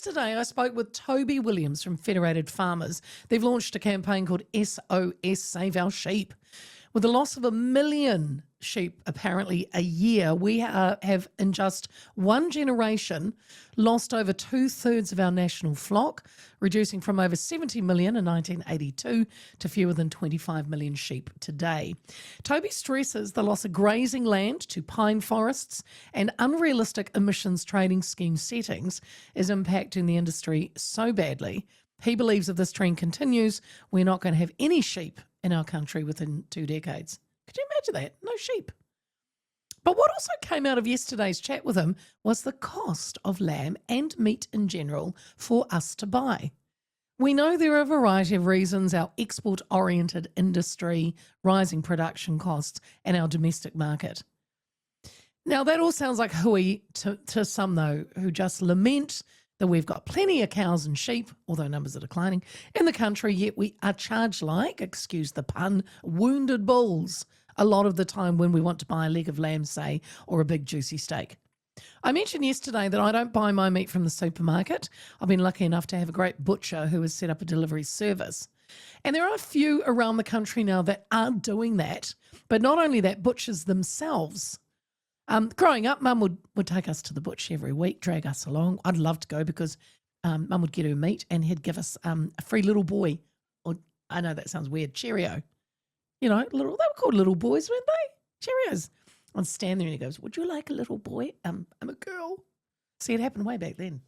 yesterday I spoke with Toby Williams from Federated Farmers. They've launched a campaign called SOS Save Our Sheep. With the loss of 1 million sheep apparently a year, we have in just one generation lost over 2/3 of our national flock, reducing from over 70 million in 1982 to fewer than 25 million sheep today. Toby stresses the loss of grazing land to pine forests and unrealistic emissions trading scheme settings is impacting the industry so badly. He believes if this trend continues, we're not going to have any sheep in our country within 2 decades. Could you imagine that? No sheep. But what also came out of yesterday's chat with him was the cost of lamb and meat in general for us to buy. We know there are a variety of reasons: our export-oriented industry, rising production costs, and our domestic market. Now, that all sounds like hooey to some, though, who just lament that we've got plenty of cows and sheep, although numbers are declining, in the country, yet we are charged like, excuse the pun, wounded bulls a lot of the time when we want to buy a leg of lamb, say, or a big juicy steak. I mentioned yesterday that I don't buy my meat from the supermarket. I've been lucky enough to have a great butcher who has set up a delivery service. And there are a few around the country now that are doing that, but not only that, butchers themselves. Growing up, Mum would take us to the butcher every week, drag us along. I'd love to go because Mum would get her meat and he'd give us a free little boy, or I know that sounds weird, Cheerio. You know, they were called little boys, weren't they? Cheerios. I'd stand there and he goes, "Would you like a little boy?" I'm a girl. See, it happened way back then.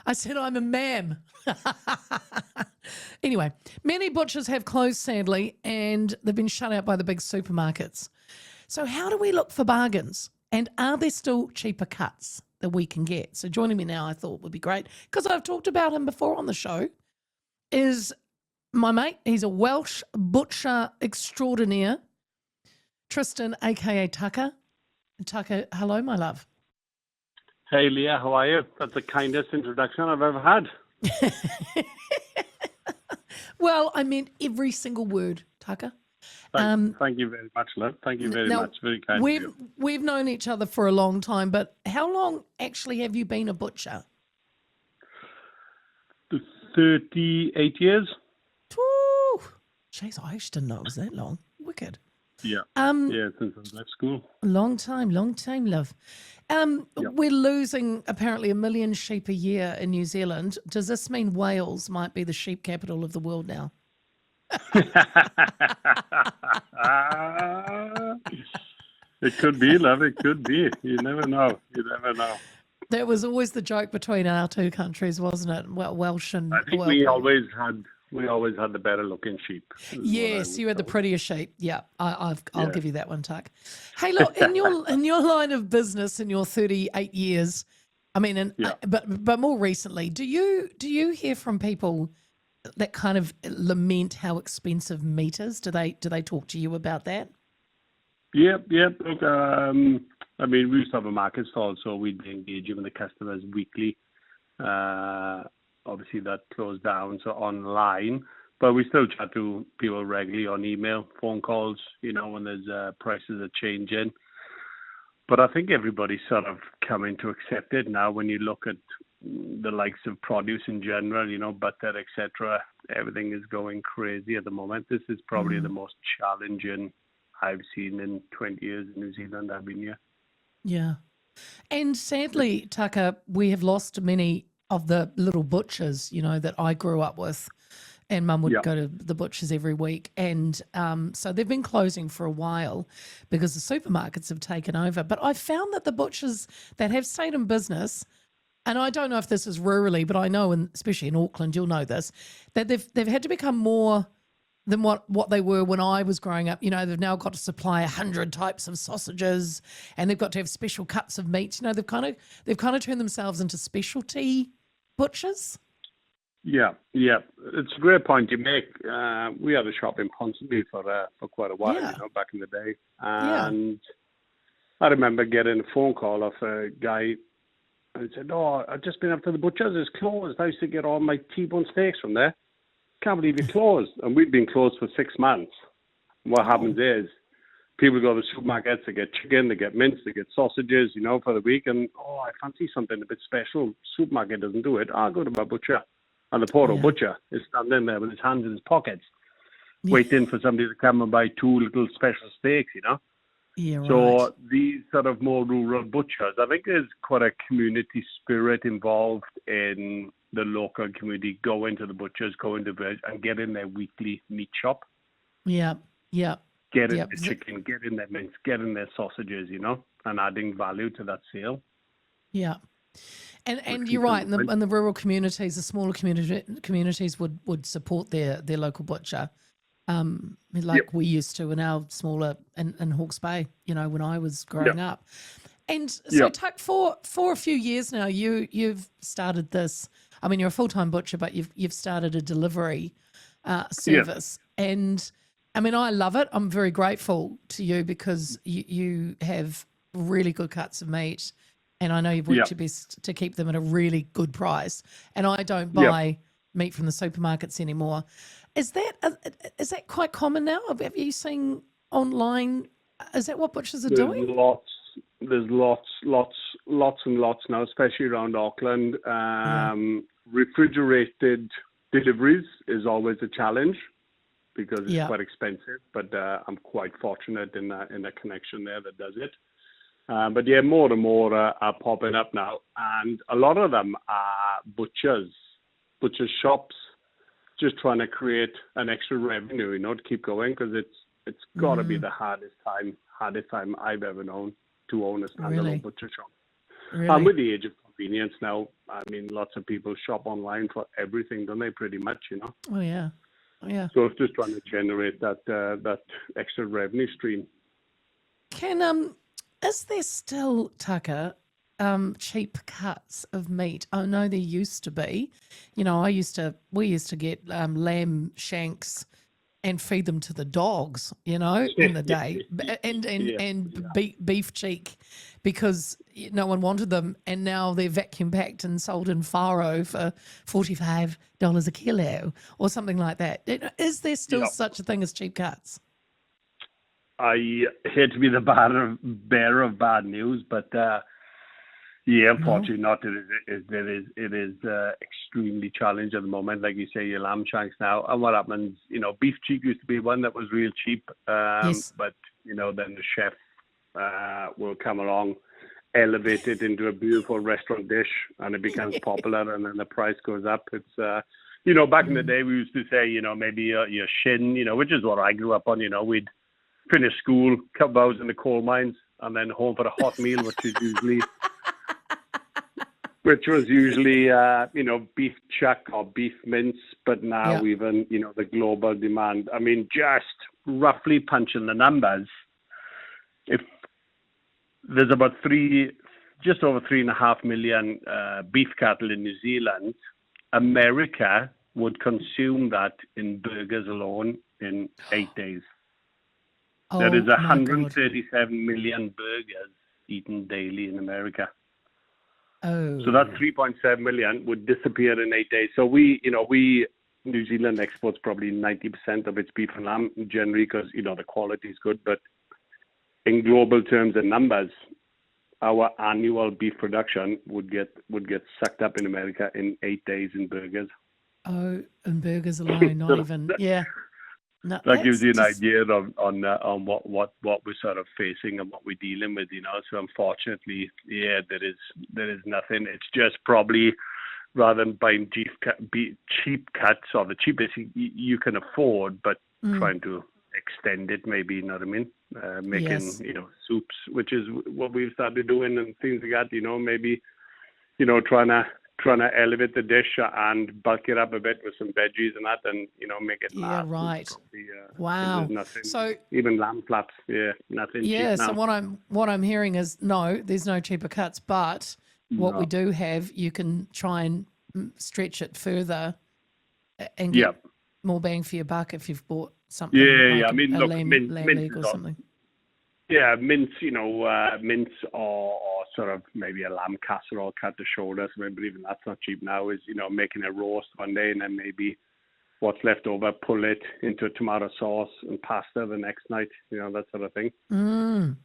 I said, "I'm a ma'am." Anyway, many butchers have closed, sadly, and they've been shut out by the big supermarkets. So how do we look for bargains? And are there still cheaper cuts that we can get? So joining me now, I thought would be great, because I've talked about him before on the show, is my mate. He's a Welsh butcher extraordinaire, Tristan, a.k.a. Tucker. Tucker, hello, my love. Hey, Leah, how are you? That's the kindest introduction I've ever had. Well, I meant every single word, Tucker. Thank you very much, love. Thank you very much. Very kind of you. We've known each other for a long time, but how long actually have you been a butcher? 38 years. Woo! Jeez, I actually didn't know it was that long. Wicked. Yeah. Yeah, since I left school. Long time, love. Yep. We're losing apparently 1 million sheep a year in New Zealand. Does this mean Wales might be the sheep capital of the world now? It could be, love. It could be. You never know. That was always the joke between our two countries, wasn't it? Well, Welsh and I think we always had the better looking sheep. Yes, you had the prettier sheep. Yeah, I'll give you that one, Tuck. Hey, look, in your line of business, in your 38 years, I mean, but more recently, do you hear from people that kind of lament how expensive meat is? Do they talk to you about that? Yep. Look, I mean, we used to have a market stall, so we'd be engaging with the customers weekly. Obviously, that closed down, so online. But we still chat to people regularly on email, phone calls, when there's prices are changing. But I think everybody's sort of coming to accept it now. When you look at the likes of produce in general, butter, etc., everything is going crazy at the moment. This is probably the most challenging I've seen in 20 years in New Zealand. I've been here. Yeah. And sadly, Tucker, we have lost many of the little butchers, that I grew up with, and Mum would go to the butchers every week. And so they've been closing for a while because the supermarkets have taken over. But I found that the butchers that have stayed in business, and I don't know if this is rurally, but I know, especially in Auckland, you'll know this, that they've had to become more than what they were when I was growing up. They've now got to supply 100 types of sausages, and they've got to have special cuts of meat. They've kind of turned themselves into specialty butchers. Yeah. It's a great point you make. We had a shop in Ponsonby for quite a while, back in the day. And I remember getting a phone call of a guy, and he said, "Oh, I've just been up to the butcher's. It's closed. I used to get all my T-bone steaks from there. Can't believe it closed." And we'd been closed for 6 months. What happens is people go to the supermarkets, they get chicken, they get mince, they get sausages, for the week. And, I fancy something a bit special. Supermarket doesn't do it. I'll go to my butcher. And the poor old butcher is standing there with his hands in his pockets, waiting for somebody to come and buy 2 little special steaks, Yeah, right. So these sort of more rural butchers, I think there's quite a community spirit involved in the local community, going to the butchers, going to veg, and getting their weekly meat shop. Yeah, yeah. Getting their chicken, getting their mince, getting their sausages, and adding value to that sale. Yeah. And you're right, in the rural communities, the smaller communities would support their local butcher, we used to in our smaller in Hawke's Bay, when I was growing up. And so, Tuck, for a few years now, you've started this. I mean, you're a full-time butcher, but you've started a delivery service, and I mean, I love it. I'm very grateful to you because you have really good cuts of meat. And I know you've worked your best to keep them at a really good price. And I don't buy meat from the supermarkets anymore. Is that quite common now? Have you seen online? Is that what butchers are doing? There's lots and lots now, especially around Auckland. Refrigerated deliveries is always a challenge because it's quite expensive. But I'm quite fortunate in a connection there that does it. But more and more are popping up now, and a lot of them are butcher shops, just trying to create an extra revenue, to keep going, because it's got to be the hardest time I've ever known to own a standalone butcher shop. Really? And with the age of convenience now, I mean, lots of people shop online for everything, don't they? Pretty much, Oh yeah. So it's just trying to generate that extra revenue stream. Is there still, Tucker, cheap cuts of meat? I know there used to be. We used to get lamb shanks and feed them to the dogs, in the day, and beef cheek, because no one wanted them, and now they're vacuum packed and sold in Faro for $45 a kilo or something like that. Is there still such a thing as cheap cuts? I hate to be the bearer of bad news, but unfortunately not. It is extremely challenging at the moment. Like you say, your lamb shanks now. And what happens, beef cheek used to be one that was real cheap, but then the chef will come along, elevate it into a beautiful restaurant dish, and it becomes popular, and then the price goes up. It's back in the day we used to say, maybe your shin, which is what I grew up on. We'd finish school, couple hours in the coal mines, and then home for a hot meal, which was usually beef chuck or beef mince. But now even the global demand. I mean, just roughly punching the numbers, if there's about just over 3.5 million beef cattle in New Zealand, America would consume that in burgers alone in 8 days. There is 137 million burgers eaten daily in America. Oh. So that 3.7 million would disappear in 8 days. So New Zealand exports probably 90% of its beef and lamb generally because, the quality is good. But in global terms and numbers, our annual beef production would get sucked up in America in 8 days in burgers. Oh, and burgers alone, not even, No, that gives you an idea on what we're sort of facing and what we're dealing with, So unfortunately, there is nothing. It's just probably rather than buying cheap cuts or the cheapest you can afford, but trying to extend it, maybe, you know what I mean? Making soups, which is what we've started doing and things like that. Maybe trying to elevate the dish and bulk it up a bit with some veggies and that, and make it last. Yeah, right. Probably, wow. Nothing, so even lamb flaps, nothing. Yeah. cheap So now. what I'm hearing is there's no cheaper cuts, but what we do have, you can try and stretch it further and get more bang for your buck if you've bought something. I mean, a look, lamb leg or something. Yeah, mince, mince or sort of maybe a lamb casserole cut to shoulders. Maybe even that's not cheap now. Is making a roast one day and then maybe what's left over, pull it into tomato sauce and pasta the next night, that sort of thing.